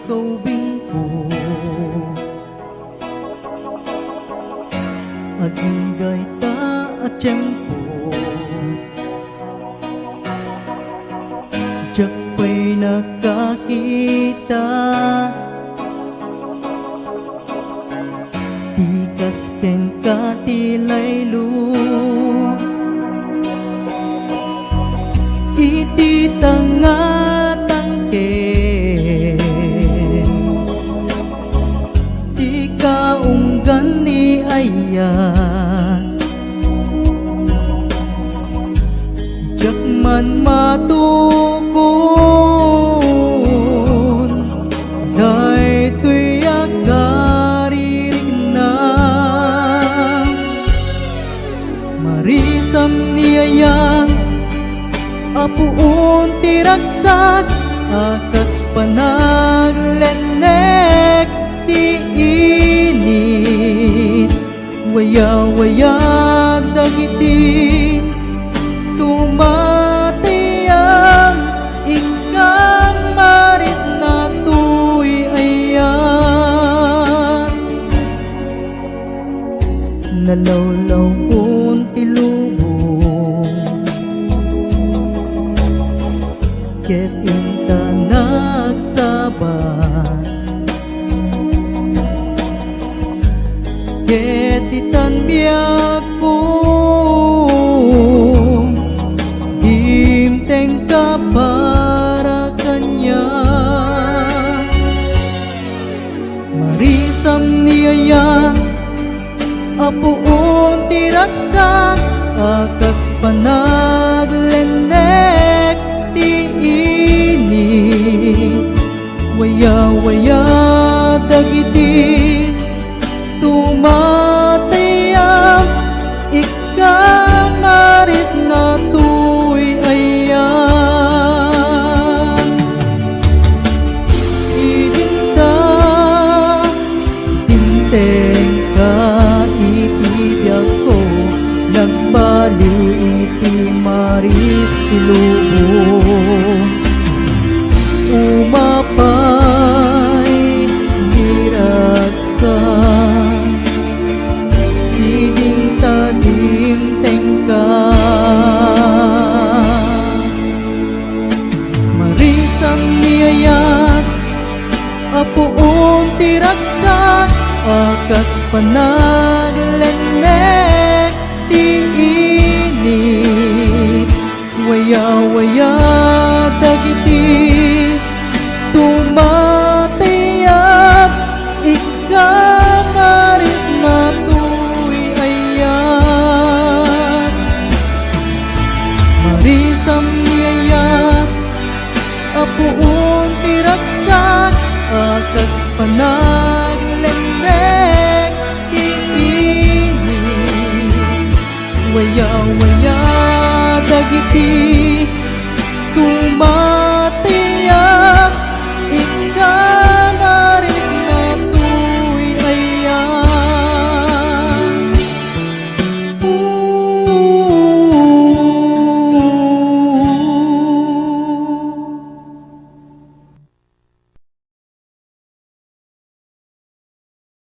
kaubing ko aging gaita at tiyempo diyak pa'y nakakita tikas ken katilaylo iti tangatangken di kaunggan ni ayan diyak man matukon daytoy agariring na marisam ni ayan apuun tiragsak akas panaglenek ti init waya-waya dagiti tumatiyang ikang maris na tuy ayan nalawlaw kun tilubong ket inta nagsabat ket itan biyak ko himteng ka para kanya marisam niyayan apuun tiragsak akas panaglenek ti init waya-waya dagiti tumatayang ikamaris na tuy ayan idinta dinteng ka itibiyag ko nagbaliw iti maris tilubong umapay diragsak idinta-dimteng ka marisam niyayat apuun tiragsak akas panaglenek ti init waya-waya dagiti tumatayap ikamaris na tuy ayan marisam niyayat apuun tiragsak akas panaglenek ti init waya-waya dagiti tumatayap